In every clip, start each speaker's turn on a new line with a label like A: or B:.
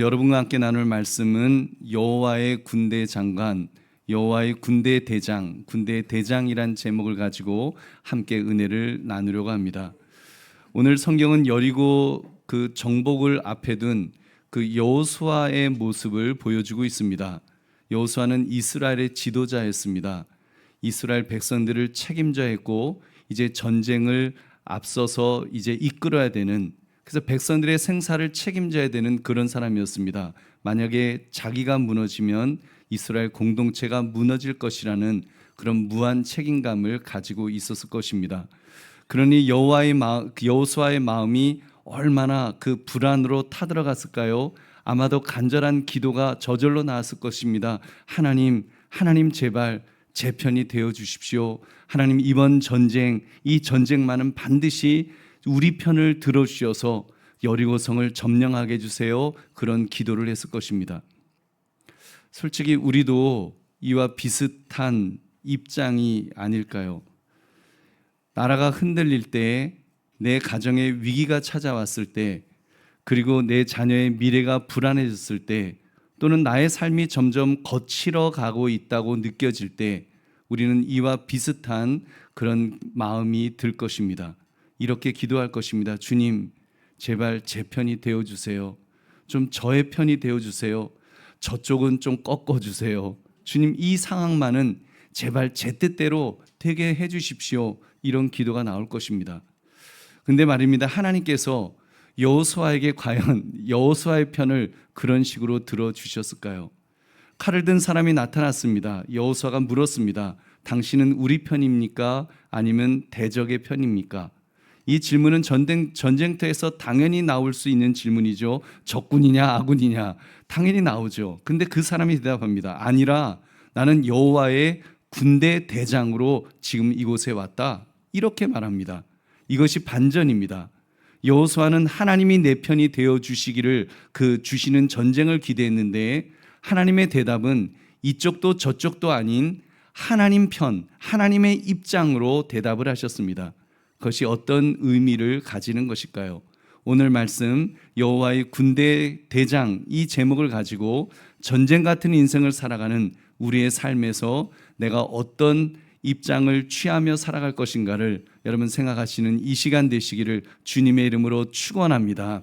A: 여러분과 함께 나눌 말씀은 여호와의 군대 장관, 여호와의 군대 대장, 군대 대장이란 제목을 가지고 함께 은혜를 나누려고 합니다. 오늘 성경은 여리고 그 정복을 앞에 둔 그 여호수아의 모습을 보여주고 있습니다. 여호수아는 이스라엘의 지도자였습니다. 이스라엘 백성들을 책임져야 했고 이제 전쟁을 앞서서 이제 이끌어야 되는, 그래서 백성들의 생사를 책임져야 되는 그런 사람이었습니다. 만약에 자기가 무너지면 이스라엘 공동체가 무너질 것이라는 그런 무한 책임감을 가지고 있었을 것입니다. 그러니 여호수아의 마음이 얼마나 그 불안으로 타들어갔을까요? 아마도 간절한 기도가 저절로 나왔을 것입니다. 하나님 제발 제 편이 되어 주십시오. 하나님, 이번 전쟁, 이 전쟁만은 반드시 우리 편을 들어주셔서 여리고성을 점령하게 해주세요. 그런 기도를 했을 것입니다. 솔직히 우리도 이와 비슷한 입장이 아닐까요? 나라가 흔들릴 때, 내 가정에 위기가 찾아왔을 때, 그리고 내 자녀의 미래가 불안해졌을 때, 또는 나의 삶이 점점 거칠어 가고 있다고 느껴질 때 우리는 이와 비슷한 그런 마음이 들 것입니다. 이렇게 기도할 것입니다. 주님, 제발 제 편이 되어주세요. 좀 저의 편이 되어주세요. 저쪽은 좀 꺾어주세요. 주님, 이 상황만은 제발 제 뜻대로 되게 해주십시오. 이런 기도가 나올 것입니다. 근데 말입니다, 하나님께서 여호수아에게 과연 여호수아의 편을 그런 식으로 들어주셨을까요? 칼을 든 사람이 나타났습니다. 여호수아가 물었습니다. 당신은 우리 편입니까? 아니면 대적의 편입니까? 이 질문은 전쟁터에서 당연히 나올 수 있는 질문이죠. 적군이냐 아군이냐 당연히 나오죠. 근데 그 사람이 대답합니다. 아니라 나는 여호와의 군대 대장으로 지금 이곳에 왔다. 이렇게 말합니다. 이것이 반전입니다. 여호수아는 하나님이 내 편이 되어 주시기를 그 주시는 전쟁을 기대했는데 하나님의 대답은 이쪽도 저쪽도 아닌 하나님 편, 하나님의 입장으로 대답을 하셨습니다. 그것이 어떤 의미를 가지는 것일까요? 오늘 말씀 여호와의 군대 대장, 이 제목을 가지고 전쟁 같은 인생을 살아가는 우리의 삶에서 내가 어떤 입장을 취하며 살아갈 것인가를 여러분 생각하시는 이 시간 되시기를 주님의 이름으로 축원합니다.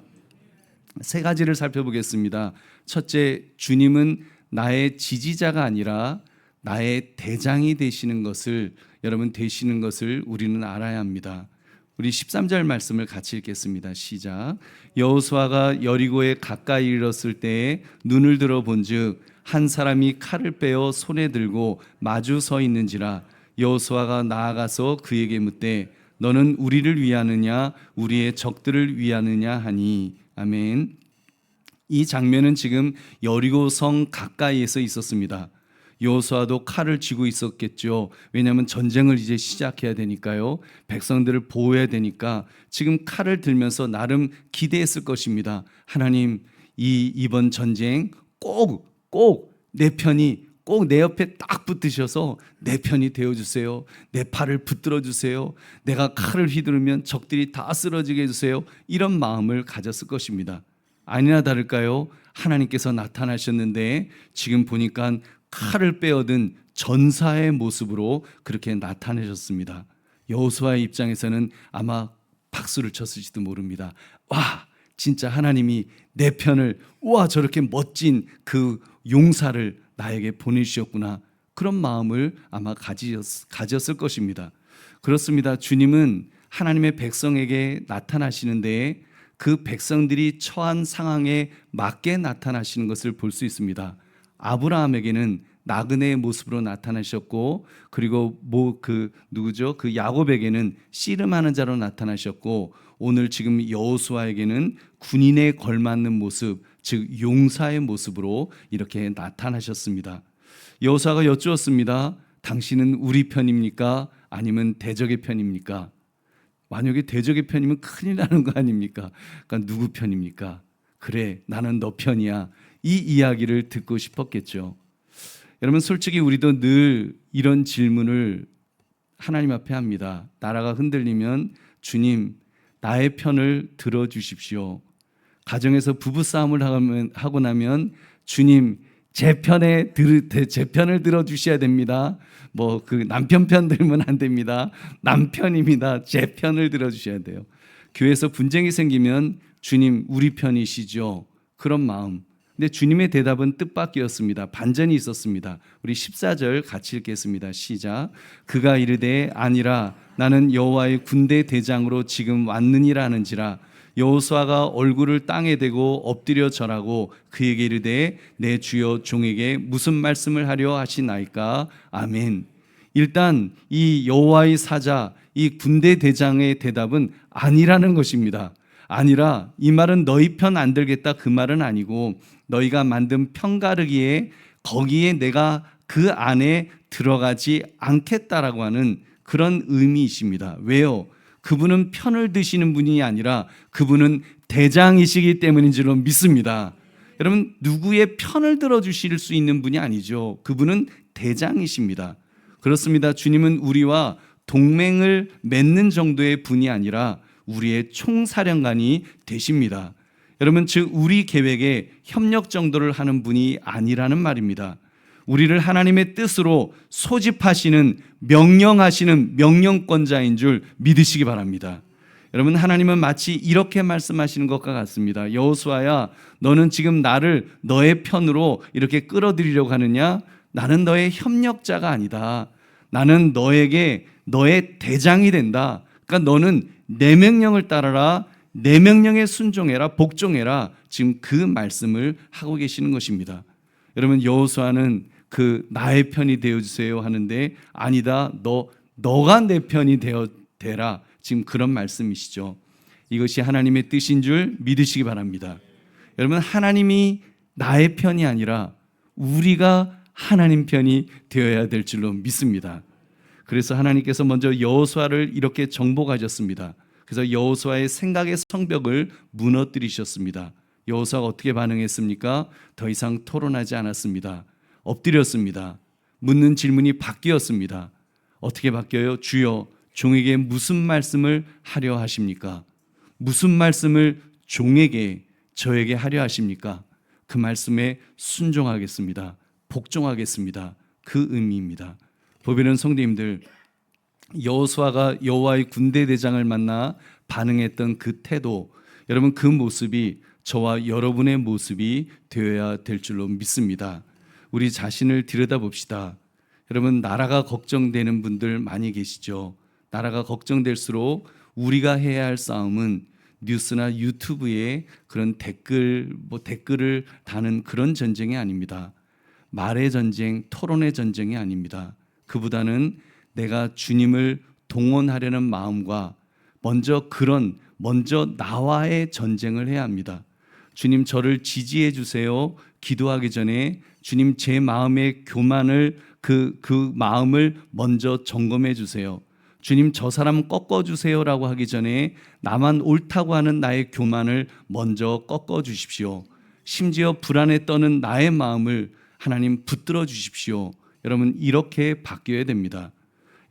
A: 세 가지를 살펴보겠습니다. 첫째, 주님은 나의 지지자가 아니라 나의 대장이 되시는 것을, 여러분 되시는 것을 우리는 알아야 합니다. 우리 13절 말씀을 같이 읽겠습니다. 시작. 여호수아가 여리고에 가까이 이르렀을 때에 눈을 들어 본즉 한 사람이 칼을 빼어 손에 들고 마주 서 있는지라. 여호수아가 나아가서 그에게 묻되 너는 우리를 위하느냐 우리의 적들을 위하느냐 하니. 아멘. 이 장면은 지금 여리고성 가까이에서 있었습니다. 여호수아도 칼을 쥐고 있었겠죠. 왜냐하면 전쟁을 이제 시작해야 되니까요. 백성들을 보호해야 되니까 지금 칼을 들면서 나름 기대했을 것입니다. 하나님, 이번 전쟁 꼭 내 편이, 꼭 내 옆에 딱 붙으셔서 내 편이 되어주세요. 내 팔을 붙들어 주세요. 내가 칼을 휘두르면 적들이 다 쓰러지게 해주세요. 이런 마음을 가졌을 것입니다. 아니나 다를까요? 하나님께서 나타나셨는데 지금 보니까 칼을 빼어든 전사의 모습으로 그렇게 나타내셨습니다. 여호수아의 입장에서는 아마 박수를 쳤을지도 모릅니다. 와, 진짜 하나님이 내 편을, 와, 저렇게 멋진 그 용사를 나에게 보내주셨구나. 그런 마음을 아마 가졌을 것입니다. 그렇습니다. 주님은 하나님의 백성에게 나타나시는데 그 백성들이 처한 상황에 맞게 나타나시는 것을 볼 수 있습니다. 아브라함에게는 나그네의 모습으로 나타나셨고, 그리고 그 야곱에게는 씨름하는 자로 나타나셨고, 오늘 지금 여호수아에게는 군인에 걸맞는 모습, 즉 용사의 모습으로 이렇게 나타나셨습니다. 여호수아가 여쭈었습니다. 당신은 우리 편입니까? 아니면 대적의 편입니까? 만약에 대적의 편이면 큰일 나는 거 아닙니까? 그러니까 누구 편입니까? 그래, 나는 너 편이야. 이 이야기를 듣고 싶었겠죠. 여러분, 솔직히 우리도 늘 이런 질문을 하나님 앞에 합니다. 나라가 흔들리면 주님, 나의 편을 들어주십시오. 가정에서 부부싸움을 하고 나면 주님 제 편을 들어주셔야 됩니다. 뭐 그 남편 편 들면 안 됩니다. 남편입니다. 제 편을 들어주셔야 돼요. 교회에서 분쟁이 생기면 주님 우리 편이시죠. 그런 마음. 근데 주님의 대답은 뜻밖이었습니다. 반전이 있었습니다. 우리 14절 같이 읽겠습니다. 시작. 그가 이르되 아니라 나는 여호와의 군대 대장으로 지금 왔느니라 하는지라. 여호수아가 얼굴을 땅에 대고 엎드려 절하고 그에게 이르되 내 주여 종에게 무슨 말씀을 하려 하시나이까. 아멘. 일단 이 여호와의 사자, 이 군대 대장의 대답은 아니라는 것입니다. 아니라 이 말은 너희 편 안 들겠다 그 말은 아니고 너희가 만든 편가르기에 거기에 내가 그 안에 들어가지 않겠다라고 하는 그런 의미이십니다. 왜요? 그분은 편을 드시는 분이 아니라 그분은 대장이시기 때문인 줄로 믿습니다. 여러분 누구의 편을 들어주실 수 있는 분이 아니죠. 그분은 대장이십니다. 그렇습니다. 주님은 우리와 동맹을 맺는 정도의 분이 아니라 우리의 총사령관이 되십니다. 여러분 즉 우리 계획에 협력 정도를 하는 분이 아니라는 말입니다. 우리를 하나님의 뜻으로 소집하시는 명령하시는 명령권자인 줄 믿으시기 바랍니다. 여러분 하나님은 마치 이렇게 말씀하시는 것과 같습니다. 여호수아야 너는 지금 나를 너의 편으로 이렇게 끌어들이려고 하느냐? 나는 너의 협력자가 아니다. 나는 너에게 너의 대장이 된다. 그러니까 너는 내 명령을 따라라. 내 명령에 순종해라. 복종해라. 지금 그 말씀을 하고 계시는 것입니다. 여러분 여호수아는 그 나의 편이 되어주세요 하는데 아니다. 너가 내 편이 되라. 지금 그런 말씀이시죠. 이것이 하나님의 뜻인 줄 믿으시기 바랍니다. 여러분 하나님이 나의 편이 아니라 우리가 하나님 편이 되어야 될 줄로 믿습니다. 그래서 하나님께서 먼저 여호수아를 이렇게 정복하셨습니다. 그래서 여호수아의 생각의 성벽을 무너뜨리셨습니다. 여호수아가 어떻게 반응했습니까? 더 이상 토론하지 않았습니다. 엎드렸습니다. 묻는 질문이 바뀌었습니다. 어떻게 바뀌어요? 주여 종에게 무슨 말씀을 하려 하십니까? 무슨 말씀을 종에게 저에게 하려 하십니까? 그 말씀에 순종하겠습니다. 복종하겠습니다. 그 의미입니다. 보배는 성도님들 여호수아가 여호와의 군대 대장을 만나 반응했던 그 태도 여러분 그 모습이 저와 여러분의 모습이 되어야 될 줄로 믿습니다. 우리 자신을 들여다봅시다. 여러분 나라가 걱정되는 분들 많이 계시죠. 나라가 걱정될수록 우리가 해야 할 싸움은 뉴스나 유튜브에 그런 댓글을 다는 그런 전쟁이 아닙니다. 말의 전쟁, 토론의 전쟁이 아닙니다. 그보다는 내가 주님을 동원하려는 마음과 먼저 나와의 전쟁을 해야 합니다. 주님 저를 지지해 주세요. 기도하기 전에 주님 제 마음의 교만을 그 마음을 먼저 점검해 주세요. 주님 저 사람 꺾어 주세요라고 하기 전에 나만 옳다고 하는 나의 교만을 먼저 꺾어 주십시오. 심지어 불안에 떠는 나의 마음을 하나님 붙들어 주십시오. 여러분 이렇게 바뀌어야 됩니다.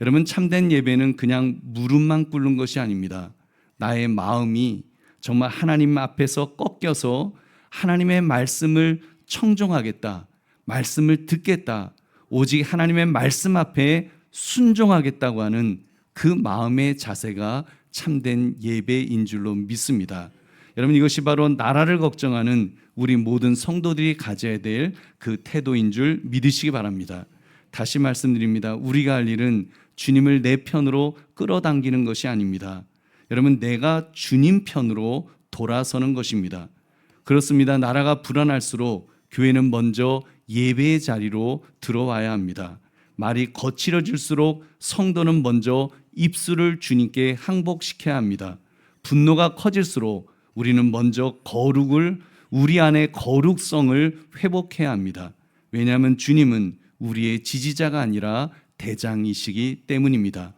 A: 여러분 참된 예배는 그냥 무릎만 꿇는 것이 아닙니다. 나의 마음이 정말 하나님 앞에서 꺾여서 하나님의 말씀을 청종하겠다. 말씀을 듣겠다. 오직 하나님의 말씀 앞에 순종하겠다고 하는 그 마음의 자세가 참된 예배인 줄로 믿습니다. 여러분 이것이 바로 나라를 걱정하는 우리 모든 성도들이 가져야 될 그 태도인 줄 믿으시기 바랍니다. 다시 말씀드립니다. 우리가 할 일은 주님을 내 편으로 끌어당기는 것이 아닙니다. 여러분 내가 주님 편으로 돌아서는 것입니다. 그렇습니다. 나라가 불안할수록 교회는 먼저 예배의 자리로 들어와야 합니다. 말이 거칠어질수록 성도는 먼저 입술을 주님께 항복시켜야 합니다. 분노가 커질수록 우리는 먼저 우리 안에 거룩성을 회복해야 합니다. 왜냐하면 주님은 우리의 지지자가 아니라 대장이시기 때문입니다.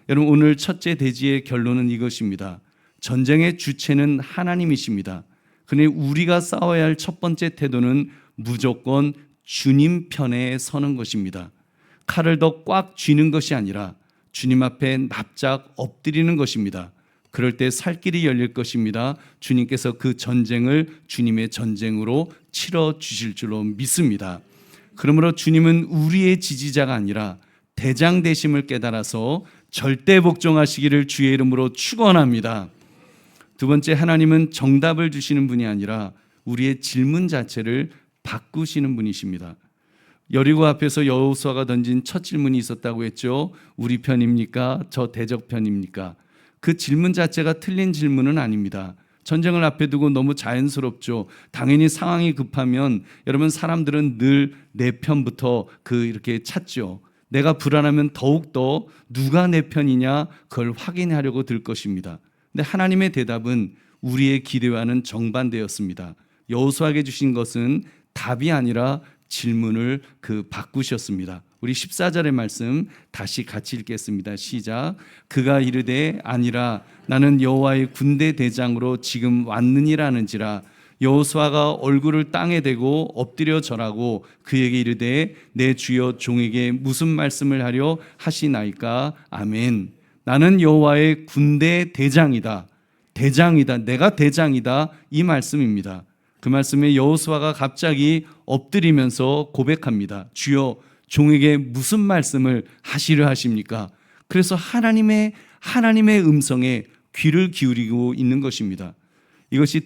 A: 여러분 오늘 첫째 대지의 결론은 이것입니다. 전쟁의 주체는 하나님이십니다. 그런데 우리가 싸워야 할 첫 번째 태도는 무조건 주님 편에 서는 것입니다. 칼을 더 꽉 쥐는 것이 아니라 주님 앞에 납작 엎드리는 것입니다. 그럴 때 살 길이 열릴 것입니다. 주님께서 그 전쟁을 주님의 전쟁으로 치러 주실 줄로 믿습니다. 그러므로 주님은 우리의 지지자가 아니라 대장 되심을 깨달아서 절대 복종하시기를 주의 이름으로 축원합니다. 두 번째, 하나님은 정답을 주시는 분이 아니라 우리의 질문 자체를 바꾸시는 분이십니다. 여리고 앞에서 여호수아가 던진 첫 질문이 있었다고 했죠. 우리 편입니까? 저 대적 편입니까? 그 질문 자체가 틀린 질문은 아닙니다. 전쟁을 앞에 두고 너무 자연스럽죠. 당연히 상황이 급하면 여러분, 사람들은 늘 내 편부터 이렇게 찾죠. 내가 불안하면 더욱더 누가 내 편이냐 그걸 확인하려고 들 것입니다. 근데 하나님의 대답은 우리의 기대와는 정반대였습니다. 여호수아에게 주신 것은 답이 아니라 질문을 바꾸셨습니다. 우리 14절의 말씀 다시 같이 읽겠습니다. 시작. 그가 이르되 아니라 나는 여호와의 군대 대장으로 지금 왔느니라는지라. 여호수아가 얼굴을 땅에 대고 엎드려 절하고 그에게 이르되 내 주여 종에게 무슨 말씀을 하려 하시나이까. 아멘. 나는 여호와의 군대 대장이다. 대장이다. 내가 대장이다. 이 말씀입니다. 그 말씀에 여호수아가 갑자기 엎드리면서 고백합니다. 주여 종에게 무슨 말씀을 하시려 하십니까? 그래서 하나님의 음성에 귀를 기울이고 있는 것입니다. 이것이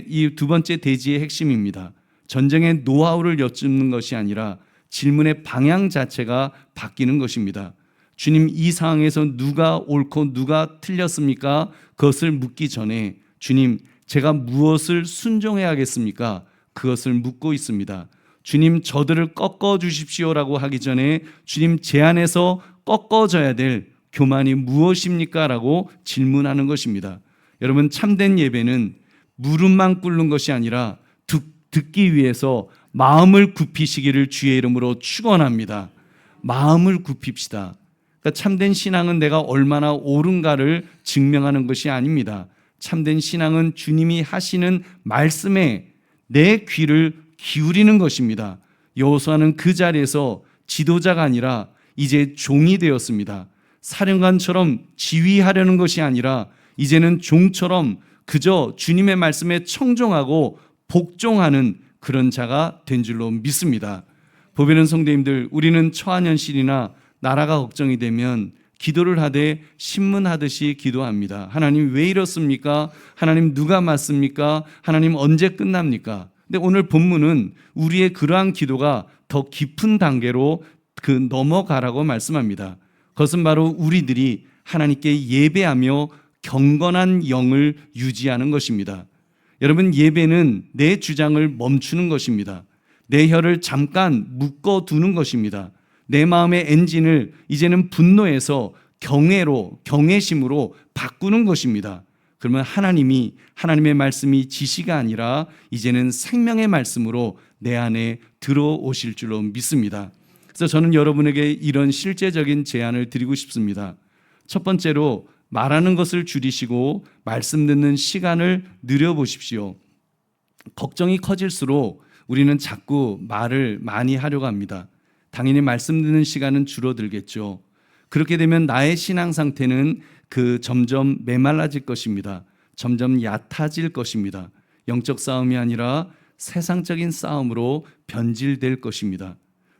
A: 이 두 번째 대지의 핵심입니다. 전쟁의 노하우를 여쭙는 것이 아니라 질문의 방향 자체가 바뀌는 것입니다. 주님, 이 상황에서 누가 옳고 누가 틀렸습니까? 그것을 묻기 전에 주님, 제가 무엇을 순종해야겠습니까? 그것을 묻고 있습니다. 주님, 저들을 꺾어 주십시오라고 하기 전에 주님, 제 안에서 꺾어져야 될 교만이 무엇입니까? 라고 질문하는 것입니다. 여러분, 참된 예배는 무릎만 꿇는 것이 아니라 듣기 위해서 마음을 굽히시기를 주의 이름으로 축원합니다. 마음을 굽힙시다. 그러니까 참된 신앙은 내가 얼마나 옳은가를 증명하는 것이 아닙니다. 참된 신앙은 주님이 하시는 말씀에 내 귀를 기울이는 것입니다. 여호수아는 그 자리에서 지도자가 아니라 이제 종이 되었습니다. 사령관처럼 지휘하려는 것이 아니라 이제는 종처럼 그저 주님의 말씀에 청종하고 복종하는 그런 자가 된 줄로 믿습니다. 보배는 성도님들, 우리는 처한현실이나 나라가 걱정이 되면 기도를 하되 신문하듯이 기도합니다. 하나님 왜 이렇습니까? 하나님 누가 맞습니까? 하나님 언제 끝납니까? 근데 오늘 본문은 우리의 그러한 기도가 더 깊은 단계로 넘어가라고 말씀합니다. 그것은 바로 우리들이 하나님께 예배하며 경건한 영을 유지하는 것입니다. 여러분, 예배는 내 주장을 멈추는 것입니다. 내 혀를 잠깐 묶어두는 것입니다. 내 마음의 엔진을 이제는 분노에서 경외심으로 바꾸는 것입니다. 그러면 하나님의 말씀이 지시가 아니라 이제는 생명의 말씀으로 내 안에 들어오실 줄로 믿습니다. 그래서 저는 여러분에게 이런 실제적인 제안을 드리고 싶습니다. 첫 번째로 말하는 것을 줄이시고 말씀 듣는 시간을 늘려보십시오. 걱정이 커질수록 우리는 자꾸 말을 많이 하려고 합니다. 당연히 말씀 듣는 시간은 줄어들겠죠. 그렇게 되면 나의 신앙 상태는 점점 메말라질 것입니다. 점점 얕아질 것입니다. 영적 싸움이 아니라 세상적인 싸움으로 변질될 것입니다.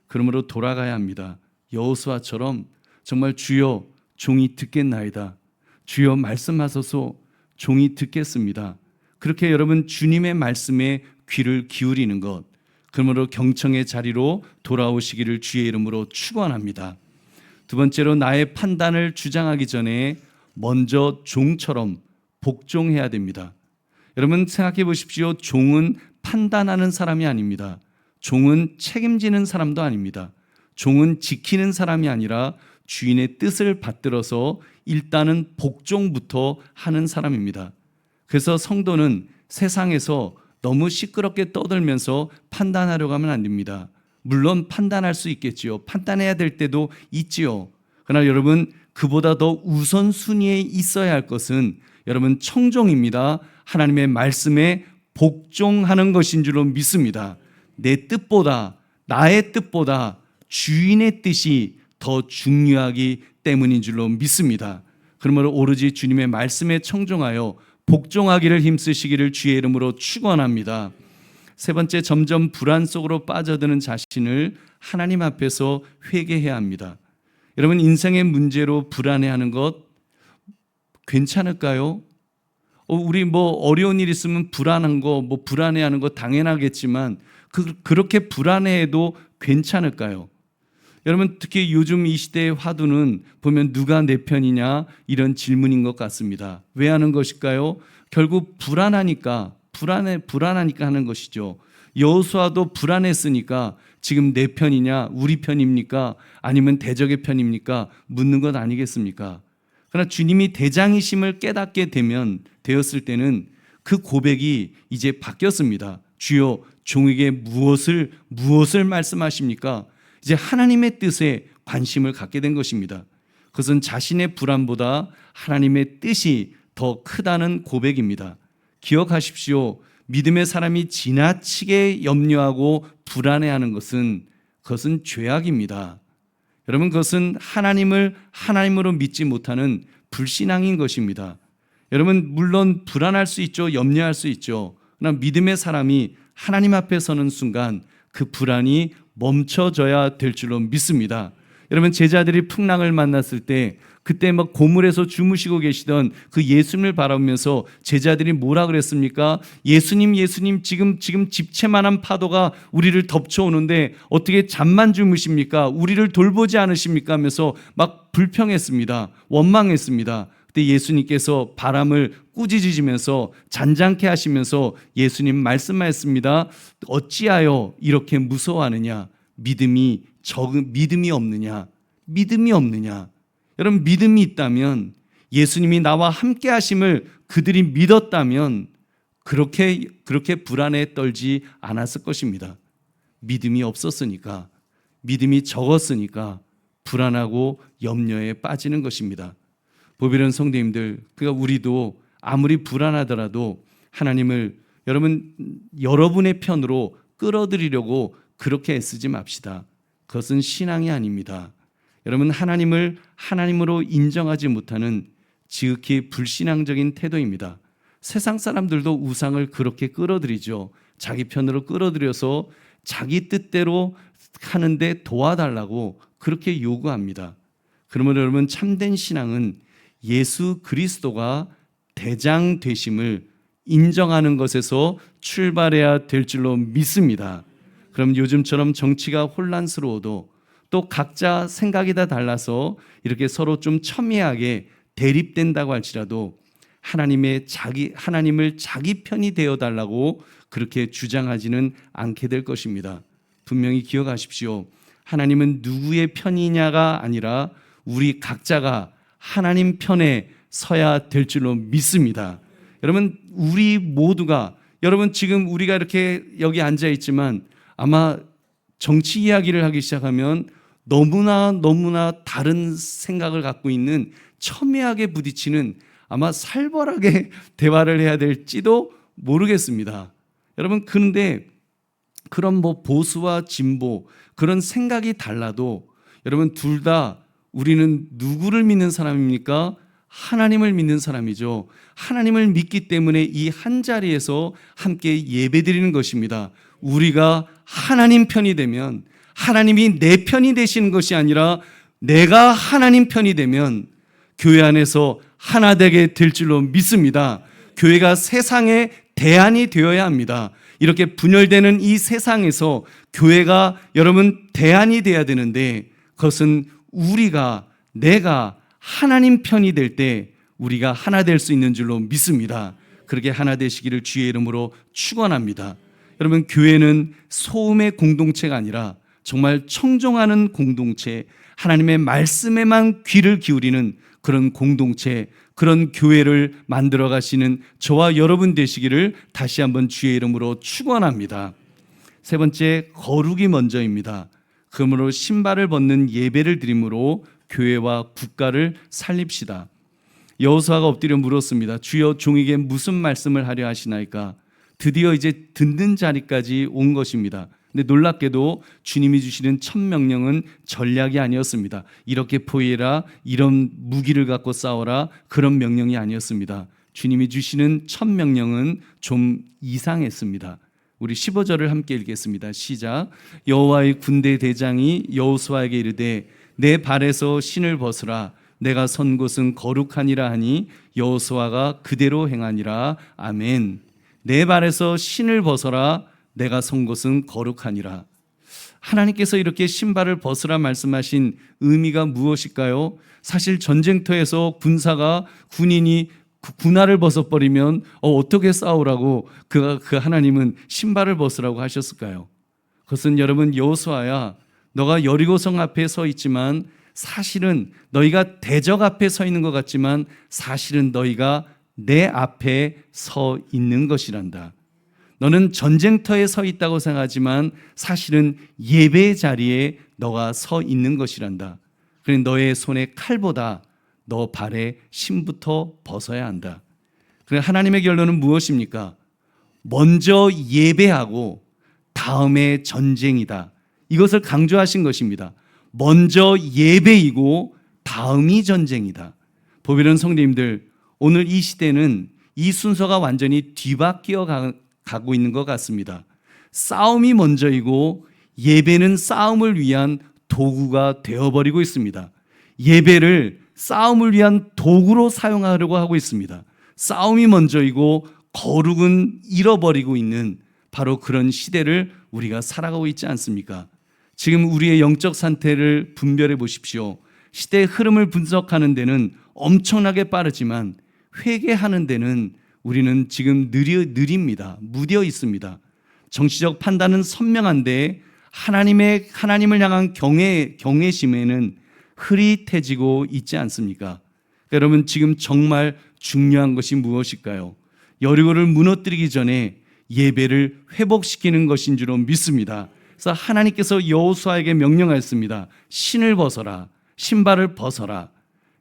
A: 그러므로 돌아가야 합니다. 여호수아처럼 정말 주여 종이 듣겠나이다. 주여 말씀하소서 종이 듣겠습니다. 그렇게 여러분 주님의 말씀에 귀를 기울이는 것, 그러므로 경청의 자리로 돌아오시기를 주의 이름으로 축원합니다. 두 번째로 나의 판단을 주장하기 전에 먼저 종처럼 복종해야 됩니다. 여러분 생각해 보십시오. 종은 판단하는 사람이 아닙니다. 종은 책임지는 사람도 아닙니다. 종은 지키는 사람이 아니라 주인의 뜻을 받들어서 일단은 복종부터 하는 사람입니다. 그래서 성도는 세상에서 너무 시끄럽게 떠들면서 판단하려고 하면 안 됩니다. 물론 판단할 수 있겠지요. 판단해야 될 때도 있지요. 그러나 여러분, 그보다 더 우선순위에 있어야 할 것은 여러분 청종입니다. 하나님의 말씀에 복종하는 것인 줄로 믿습니다. 내 뜻보다, 나의 뜻보다 주인의 뜻이 더 중요하기 때문인 줄로 믿습니다. 그러므로 오로지 주님의 말씀에 청종하여 복종하기를 힘쓰시기를 주의 이름으로 축원합니다. 세 번째, 점점 불안 속으로 빠져드는 자신을 하나님 앞에서 회개해야 합니다. 여러분, 인생의 문제로 불안해하는 것 괜찮을까요? 우리 어려운 일 있으면 불안한 거, 불안해하는 거 당연하겠지만 그렇게 불안해해도 괜찮을까요? 여러분, 특히 요즘 이 시대의 화두는 보면 누가 내 편이냐 이런 질문인 것 같습니다. 왜 하는 것일까요? 결국 불안하니까 하는 것이죠. 여호수아도 불안했으니까 지금 내 편이냐 우리 편입니까? 아니면 대적의 편입니까? 묻는 것 아니겠습니까? 그러나 주님이 대장이심을 깨닫게 되었을 때는 그 고백이 이제 바뀌었습니다. 주여, 종에게 무엇을 말씀하십니까? 이제 하나님의 뜻에 관심을 갖게 된 것입니다. 그것은 자신의 불안보다 하나님의 뜻이 더 크다는 고백입니다. 기억하십시오. 믿음의 사람이 지나치게 염려하고 불안해하는 것은 그것은 죄악입니다. 여러분, 그것은 하나님을 하나님으로 믿지 못하는 불신앙인 것입니다. 여러분, 물론 불안할 수 있죠. 염려할 수 있죠. 그러나 믿음의 사람이 하나님 앞에 서는 순간 그 불안이 멈춰져야 될 줄로 믿습니다. 여러분, 제자들이 풍랑을 만났을 때 그때 고물에서 주무시고 계시던 그 예수님을 바라보면서 제자들이 뭐라 그랬습니까? 예수님, 지금 집채만한 파도가 우리를 덮쳐오는데 어떻게 잠만 주무십니까? 우리를 돌보지 않으십니까? 하면서 막 불평했습니다. 원망했습니다. 그때 예수님께서 바람을 꾸짖으시면서 잔잔케 하시면서 예수님 말씀하셨습니다. 어찌하여 이렇게 무서워하느냐? 믿음이 없느냐? 여러분, 믿음이 있다면, 예수님이 나와 함께 하심을 그들이 믿었다면 그렇게 불안에 떨지 않았을 것입니다. 믿음이 없었으니까, 믿음이 적었으니까 불안하고 염려에 빠지는 것입니다. 보배로운 성도님들, 그러니까 우리도 아무리 불안하더라도 하나님을 여러분의 편으로 끌어들이려고 그렇게 애쓰지 맙시다. 그것은 신앙이 아닙니다. 여러분, 하나님을 하나님으로 인정하지 못하는 지극히 불신앙적인 태도입니다. 세상 사람들도 우상을 그렇게 끌어들이죠. 자기 편으로 끌어들여서 자기 뜻대로 하는데 도와달라고 그렇게 요구합니다. 그러면 여러분, 참된 신앙은 예수 그리스도가 대장 되심을 인정하는 것에서 출발해야 될 줄로 믿습니다. 그럼 요즘처럼 정치가 혼란스러워도 또 각자 생각이 다 달라서 이렇게 서로 좀 첨예하게 대립된다고 할지라도 하나님을 자기 편이 되어 달라고 그렇게 주장하지는 않게 될 것입니다. 분명히 기억하십시오. 하나님은 누구의 편이냐가 아니라 우리 각자가 하나님 편에 서야 될 줄로 믿습니다. 여러분, 우리 모두가, 여러분 지금 우리가 이렇게 여기 앉아 있지만 아마 정치 이야기를 하기 시작하면 너무나 다른 생각을 갖고 있는, 첨예하게 부딪히는, 아마 살벌하게 대화를 해야 될지도 모르겠습니다. 여러분, 그런데 그런 보수와 진보, 그런 생각이 달라도 여러분, 둘 다 우리는 누구를 믿는 사람입니까? 하나님을 믿는 사람이죠. 하나님을 믿기 때문에 이 한 자리에서 함께 예배드리는 것입니다. 우리가 하나님 편이 되면, 하나님이 내 편이 되시는 것이 아니라 내가 하나님 편이 되면 교회 안에서 하나 되게 될 줄로 믿습니다. 교회가 세상의 대안이 되어야 합니다. 이렇게 분열되는 이 세상에서 교회가 여러분 대안이 돼야 되는데, 그것은 내가 하나님 편이 될 때 우리가 하나 될 수 있는 줄로 믿습니다. 그렇게 하나 되시기를 주의 이름으로 축원합니다. 여러분, 교회는 소음의 공동체가 아니라 정말 청종하는 공동체, 하나님의 말씀에만 귀를 기울이는 그런 공동체, 그런 교회를 만들어 가시는 저와 여러분 되시기를 다시 한번 주의 이름으로 축원합니다. 세 번째, 거룩이 먼저입니다. 그러므로 신발을 벗는 예배를 드림으로 교회와 국가를 살립시다. 여호수아가 엎드려 물었습니다. 주여, 종에게 무슨 말씀을 하려 하시나이까? 드디어 이제 듣는 자리까지 온 것입니다. 근데 놀랍게도 주님이 주시는 첫 명령은 전략이 아니었습니다. 이렇게 포위해라, 이런 무기를 갖고 싸워라, 그런 명령이 아니었습니다. 주님이 주시는 첫 명령은 좀 이상했습니다. 우리 15절을 함께 읽겠습니다. 시작. 여호와의 군대 대장이 여호수아에게 이르되 내 발에서 신을 벗으라. 내가 선 곳은 거룩하니라 하니 여호수아가 그대로 행하니라. 아멘. 내 발에서 신을 벗어라. 내가 선 곳은 거룩하니라. 하나님께서 이렇게 신발을 벗으라 말씀하신 의미가 무엇일까요? 사실 전쟁터에서 군인이 군화를 벗어버리면 어떻게 싸우라고 그 하나님은 신발을 벗으라고 하셨을까요? 그것은 여러분, 여호수아야, 너가 여리고성 앞에 서 있지만 사실은 너희가 대적 앞에 서 있는 것 같지만 사실은 너희가 내 앞에 서 있는 것이란다. 너는 전쟁터에 서 있다고 생각하지만 사실은 예배 자리에 너가 서 있는 것이란다. 그러니 너의 손에 칼보다 너 발에 신부터 벗어야 한다. 그래, 하나님의 결론은 무엇입니까? 먼저 예배하고 다음에 전쟁이다. 이것을 강조하신 것입니다. 먼저 예배이고 다음이 전쟁이다. 보배로운 성도님들, 오늘 이 시대는 이 순서가 완전히 뒤바뀌어 가고 있는 것 같습니다. 싸움이 먼저이고 예배는 싸움을 위한 도구가 되어버리고 있습니다. 예배를 싸움을 위한 도구로 사용하려고 하고 있습니다. 싸움이 먼저이고 거룩은 잃어버리고 있는 바로 그런 시대를 우리가 살아가고 있지 않습니까? 지금 우리의 영적 상태를 분별해 보십시오. 시대의 흐름을 분석하는 데는 엄청나게 빠르지만 회개하는 데는 우리는 지금 느립니다. 무뎌 있습니다. 정치적 판단은 선명한데 하나님을 향한 경외심에는 흐릿해지고 있지 않습니까? 여러분, 지금 정말 중요한 것이 무엇일까요? 여리고를 무너뜨리기 전에 예배를 회복시키는 것인 줄로 믿습니다. 그래서 하나님께서 여호수아에게 명령하였습니다. 신을 벗어라, 신발을 벗어라.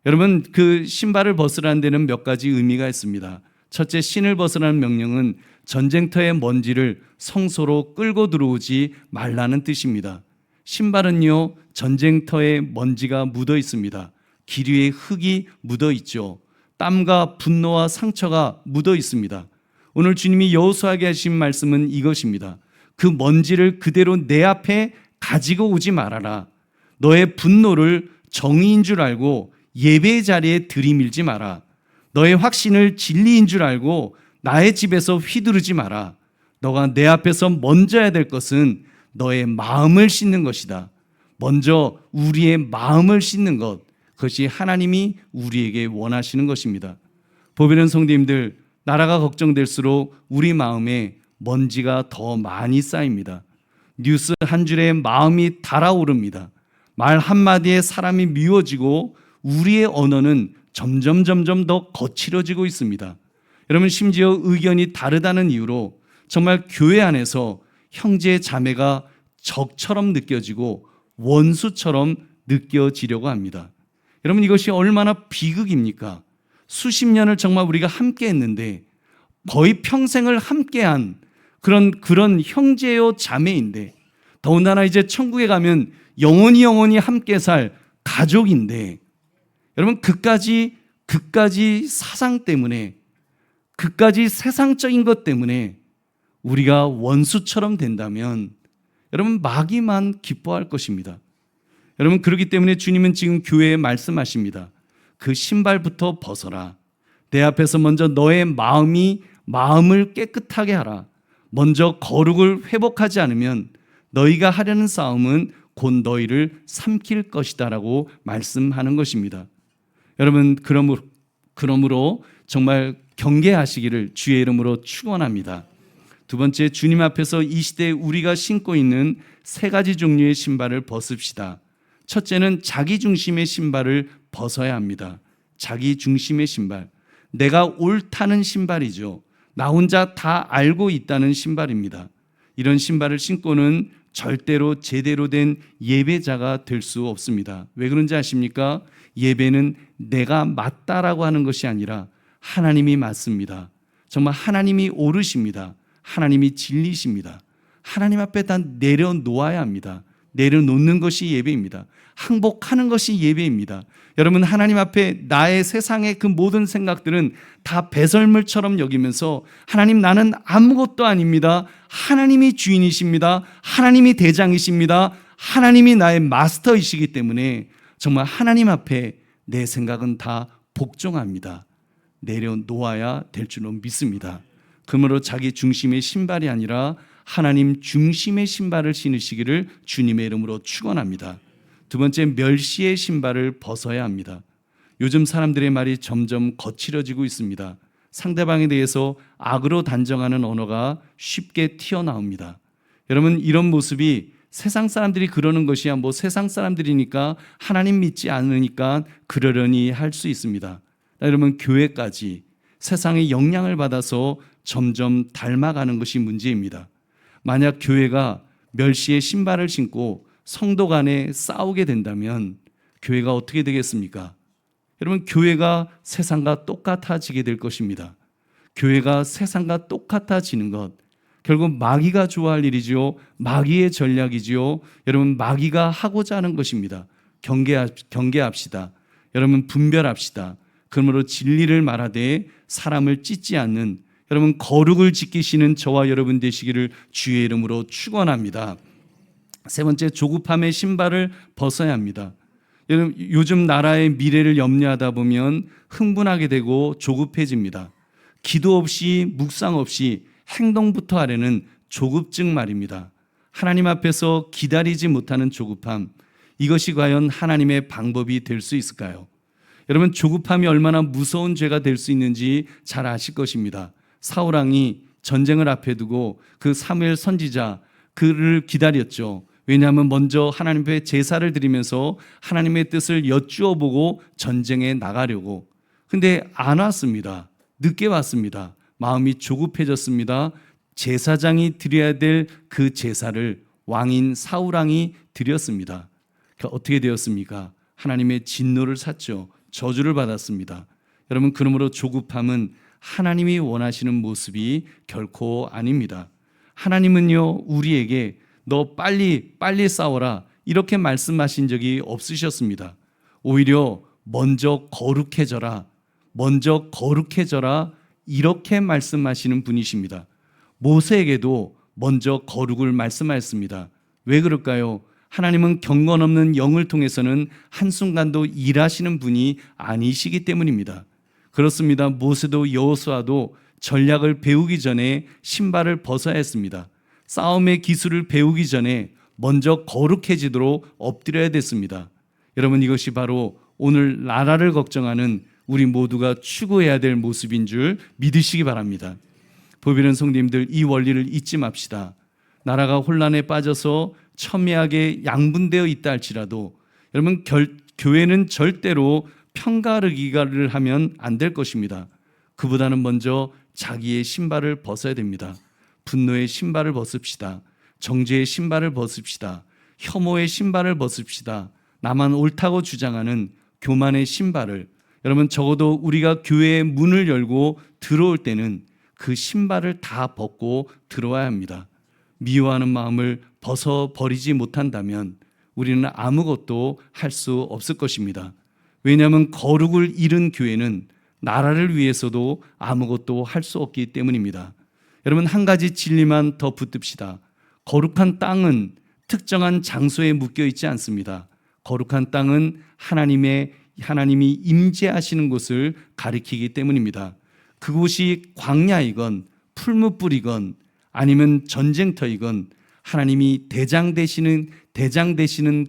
A: 여러분, 그 신발을 벗으라는 데는 몇 가지 의미가 있습니다. 첫째, 신을 벗으라는 명령은 전쟁터의 먼지를 성소로 끌고 들어오지 말라는 뜻입니다. 신발은요, 전쟁터에 먼지가 묻어 있습니다. 길 위에 흙이 묻어 있죠. 땀과 분노와 상처가 묻어 있습니다. 오늘 주님이 여호수아에게 하신 말씀은 이것입니다. 그 먼지를 그대로 내 앞에 가지고 오지 말아라. 너의 분노를 정의인 줄 알고 예배 자리에 들이밀지 마라. 너의 확신을 진리인 줄 알고 나의 집에서 휘두르지 마라. 너가 내 앞에서 먼저 해야 될 것은 너의 마음을 씻는 것이다. 먼저 우리의 마음을 씻는 것, 그것이 하나님이 우리에게 원하시는 것입니다. 보배로운 성도님들, 나라가 걱정될수록 우리 마음에 먼지가 더 많이 쌓입니다. 뉴스 한 줄에 마음이 달아오릅니다. 말 한마디에 사람이 미워지고 우리의 언어는 점점 더 거칠어지고 있습니다. 여러분, 심지어 의견이 다르다는 이유로 정말 교회 안에서 형제 자매가 적처럼 느껴지고 원수처럼 느껴지려고 합니다. 여러분, 이것이 얼마나 비극입니까? 수십 년을 정말 우리가 함께 했는데 거의 평생을 함께한 그런 형제요 자매인데, 더군다나 이제 천국에 가면 영원히 함께 살 가족인데, 여러분, 그까지 사상 때문에, 그까지 세상적인 것 때문에 우리가 원수처럼 된다면 여러분, 마귀만 기뻐할 것입니다. 여러분, 그렇기 때문에 주님은 지금 교회에 말씀하십니다. 그 신발부터 벗어라. 내 앞에서 먼저 너의 마음을 깨끗하게 하라. 먼저 거룩을 회복하지 않으면 너희가 하려는 싸움은 곧 너희를 삼킬 것이다 라고 말씀하는 것입니다. 여러분, 그러므로 정말 경계하시기를 주의 이름으로 축원합니다. 두 번째, 주님 앞에서 이 시대에 우리가 신고 있는 세 가지 종류의 신발을 벗읍시다. 첫째는 자기 중심의 신발을 벗어야 합니다. 자기 중심의 신발. 내가 옳다는 신발이죠. 나 혼자 다 알고 있다는 신발입니다. 이런 신발을 신고는 절대로 제대로 된 예배자가 될 수 없습니다. 왜 그런지 아십니까? 예배는 내가 맞다라고 하는 것이 아니라 하나님이 맞습니다. 정말 하나님이 옳으십니다. 하나님이 진리십니다. 하나님 앞에 다 내려놓아야 합니다. 내려놓는 것이 예배입니다. 항복하는 것이 예배입니다. 여러분, 하나님 앞에 나의 세상의 그 모든 생각들은 다 배설물처럼 여기면서 하나님, 나는 아무것도 아닙니다. 하나님이 주인이십니다. 하나님이 대장이십니다. 하나님이 나의 마스터이시기 때문에 정말 하나님 앞에 내 생각은 다 복종합니다. 내려놓아야 될 줄로 믿습니다. 그러므로 자기 중심의 신발이 아니라 하나님 중심의 신발을 신으시기를 주님의 이름으로 축원합니다. 두 번째, 멸시의 신발을 벗어야 합니다. 요즘 사람들의 말이 점점 거칠어지고 있습니다. 상대방에 대해서 악으로 단정하는 언어가 쉽게 튀어나옵니다. 여러분, 이런 모습이 세상 사람들이 그러는 것이야 뭐 세상 사람들이니까 하나님 믿지 않으니까 그러려니 할 수 있습니다. 여러분, 교회까지 세상의 영향을 받아서 점점 닮아가는 것이 문제입니다. 만약 교회가 멸시의 신발을 신고 성도 간에 싸우게 된다면 교회가 어떻게 되겠습니까? 여러분, 교회가 세상과 똑같아지게 될 것입니다. 교회가 세상과 똑같아지는 것, 결국 마귀가 좋아할 일이지요. 마귀의 전략이지요. 여러분, 마귀가 하고자 하는 것입니다. 경계합시다. 여러분, 분별합시다. 그러므로 진리를 말하되 사람을 찢지 않는, 여러분, 거룩을 지키시는 저와 여러분 되시기를 주의 이름으로 축원합니다. 세 번째, 조급함의 신발을 벗어야 합니다. 여러분, 요즘 나라의 미래를 염려하다 보면 흥분하게 되고 조급해집니다. 기도 없이 묵상 없이 행동부터 하려는 조급증 말입니다. 하나님 앞에서 기다리지 못하는 조급함, 이것이 과연 하나님의 방법이 될 수 있을까요? 여러분, 조급함이 얼마나 무서운 죄가 될 수 있는지 잘 아실 것입니다. 사울 왕이 전쟁을 앞에 두고 그 사무엘 선지자 그를 기다렸죠. 왜냐하면 먼저 하나님 앞에 제사를 드리면서 하나님의 뜻을 여쭈어 보고 전쟁에 나가려고. 근데 안 왔습니다. 늦게 왔습니다. 마음이 조급해졌습니다. 제사장이 드려야 될 그 제사를 왕인 사울 왕이 드렸습니다. 어떻게 되었습니까? 하나님의 진노를 샀죠. 저주를 받았습니다. 여러분, 그러므로 조급함은 하나님이 원하시는 모습이 결코 아닙니다. 하나님은요, 우리에게 너 빨리 싸워라 이렇게 말씀하신 적이 없으셨습니다. 오히려 먼저 거룩해져라 이렇게 말씀하시는 분이십니다. 모세에게도 먼저 거룩을 말씀하였습니다. 왜 그럴까요? 하나님은 경건 없는 영을 통해서는 한순간도 일하시는 분이 아니시기 때문입니다. 그렇습니다. 모세도 여호수아도 전략을 배우기 전에 신발을 벗어야 했습니다. 싸움의 기술을 배우기 전에 먼저 거룩해지도록 엎드려야 됐습니다. 여러분, 이것이 바로 오늘 나라를 걱정하는 우리 모두가 추구해야 될 모습인 줄 믿으시기 바랍니다. 보배는 성도님들, 이 원리를 잊지 맙시다. 나라가 혼란에 빠져서 첨예하게 양분되어 있다 할지라도 여러분, 교회는 절대로 편가르기를 하면 안 될 것입니다. 그보다는 먼저 자기의 신발을 벗어야 됩니다. 분노의 신발을 벗읍시다. 정죄의 신발을 벗읍시다. 혐오의 신발을 벗읍시다. 나만 옳다고 주장하는 교만의 신발을, 여러분, 적어도 우리가 교회의 문을 열고 들어올 때는 그 신발을 다 벗고 들어와야 합니다. 미워하는 마음을 벗어버리지 못한다면 우리는 아무것도 할 수 없을 것입니다. 왜냐하면 거룩을 잃은 교회는 나라를 위해서도 아무것도 할 수 없기 때문입니다. 여러분, 한 가지 진리만 더 붙듭시다. 거룩한 땅은 특정한 장소에 묶여 있지 않습니다. 거룩한 땅은 하나님이 임재하시는 곳을 가리키기 때문입니다. 그곳이 광야이건 풀무불이건 아니면 전쟁터이건 하나님이 대장 되시는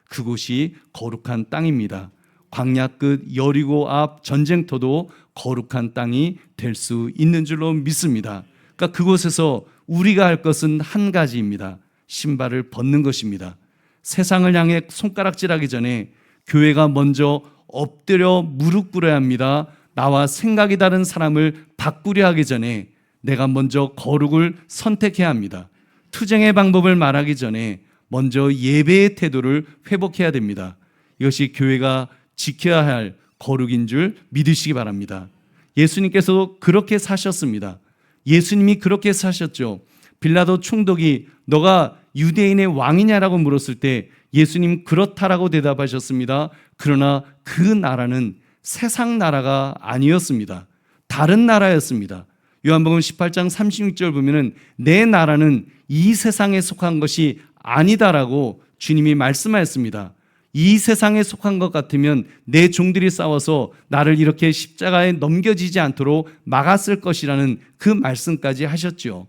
A: 그곳이 거룩한 땅입니다. 광야 끝 여리고 앞 전쟁터도 거룩한 땅이 될 수 있는 줄로 믿습니다. 그러니까 그곳에서 우리가 할 것은 한 가지입니다. 신발을 벗는 것입니다. 세상을 향해 손가락질하기 전에 교회가 먼저 엎드려 무릎 꿇어야 합니다. 나와 생각이 다른 사람을 바꾸려 하기 전에 내가 먼저 거룩을 선택해야 합니다. 투쟁의 방법을 말하기 전에 먼저 예배의 태도를 회복해야 됩니다. 이것이 교회가 지켜야 할 거룩인 줄 믿으시기 바랍니다. 예수님께서 그렇게 사셨습니다. 예수님이 그렇게 사셨죠. 빌라도 총독이 너가 유대인의 왕이냐라고 물었을 때 예수님 그렇다라고 대답하셨습니다. 그러나 그 나라는 세상 나라가 아니었습니다. 다른 나라였습니다. 요한복음 18장 36절 보면은 내 나라는 이 세상에 속한 것이 아니다라고 주님이 말씀하였습니다. 이 세상에 속한 것 같으면 내 종들이 싸워서 나를 이렇게 십자가에 넘겨지지 않도록 막았을 것이라는 그 말씀까지 하셨죠.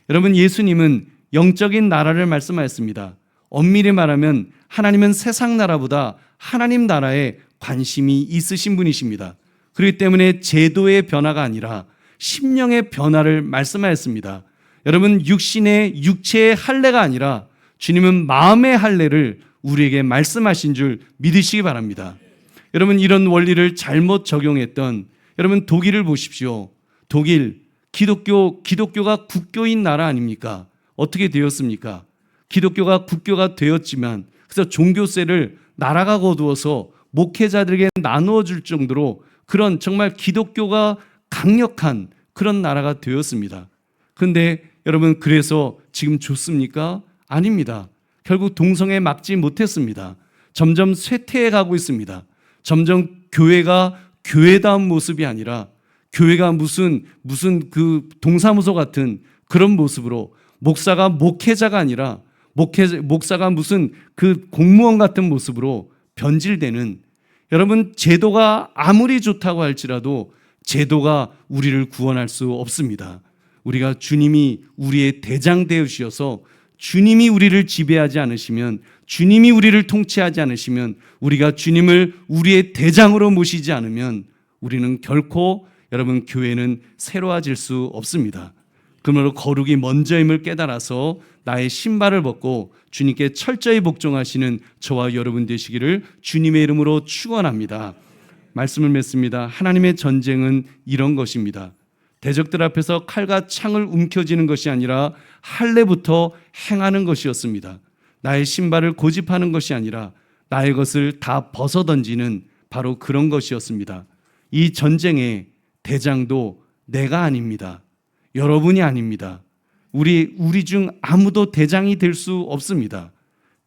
A: 여러분, 예수님은 영적인 나라를 말씀하였습니다. 엄밀히 말하면 하나님은 세상 나라보다 하나님 나라에 관심이 있으신 분이십니다. 그렇기 때문에 제도의 변화가 아니라 심령의 변화를 말씀하였습니다. 여러분, 육체의 할례가 아니라 주님은 마음의 할례를 우리에게 말씀하신 줄 믿으시기 바랍니다. 여러분, 이런 원리를 잘못 적용했던 여러분 독일을 보십시오. 독일 기독교가 국교인 나라 아닙니까? 어떻게 되었습니까? 기독교가 국교가 되었지만 그래서 종교세를 나라가 거두어서 목회자들에게 나누어 줄 정도로 그런 정말 기독교가 강력한 그런 나라가 되었습니다. 그런데 여러분, 그래서 지금 좋습니까? 아닙니다. 결국 동성애 막지 못했습니다. 점점 쇠퇴해 가고 있습니다. 점점 교회가 교회다운 모습이 아니라 교회가 무슨 그 동사무소 같은 그런 모습으로 목사가 목회자가 아니라 목사가 무슨 그 공무원 같은 모습으로 변질되는, 여러분, 제도가 아무리 좋다고 할지라도 제도가 우리를 구원할 수 없습니다. 우리가 주님이 우리의 대장 되으셔서 주님이 우리를 지배하지 않으시면, 주님이 우리를 통치하지 않으시면, 우리가 주님을 우리의 대장으로 모시지 않으면 우리는 결코, 여러분, 교회는 새로워질 수 없습니다. 그러므로 거룩이 먼저임을 깨달아서 나의 신발을 벗고 주님께 철저히 복종하시는 저와 여러분 되시기를 주님의 이름으로 축원합니다. 말씀을 맺습니다. 하나님의 전쟁은 이런 것입니다. 대적들 앞에서 칼과 창을 움켜쥐는 것이 아니라 할례부터 행하는 것이었습니다. 나의 신발을 고집하는 것이 아니라 나의 것을 다 벗어던지는 바로 그런 것이었습니다. 이 전쟁의 대장도 내가 아닙니다. 여러분이 아닙니다. 우리 중 아무도 대장이 될 수 없습니다.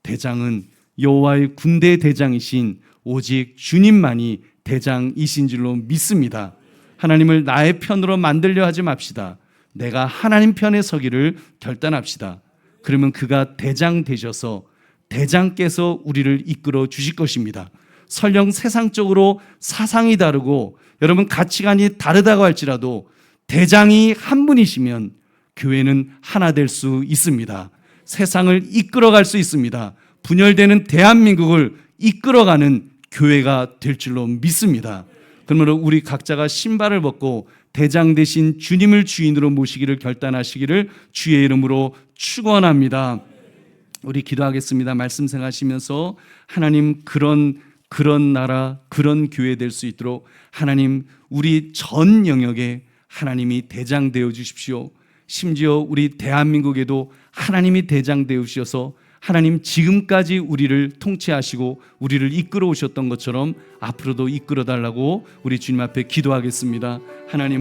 A: 대장은 여호와의 군대 대장이신 오직 주님만이 대장이신 줄로 믿습니다. 하나님을 나의 편으로 만들려 하지 맙시다. 내가 하나님 편에 서기를 결단합시다. 그러면 그가 대장 되셔서 대장께서 우리를 이끌어 주실 것입니다. 설령 세상적으로 사상이 다르고 여러분 가치관이 다르다고 할지라도 대장이 한 분이시면 교회는 하나 될 수 있습니다. 세상을 이끌어갈 수 있습니다. 분열되는 대한민국을 이끌어가는 교회가 될 줄로 믿습니다. 그러므로 우리 각자가 신발을 벗고 대장 되신 주님을 주인으로 모시기를 결단하시기를 주의 이름으로 축원합니다. 우리 기도하겠습니다. 말씀 생각하시면서 하나님, 그런 나라, 그런 교회 될 수 있도록 하나님, 우리 전 영역에 하나님이 대장 되어 주십시오. 심지어 우리 대한민국에도 하나님이 대장 되어 주셔서 하나님, 지금까지 우리를 통치하시고 우리를 이끌어 오셨던 것처럼 앞으로도 이끌어 달라고 우리 주님 앞에 기도하겠습니다. 하나님.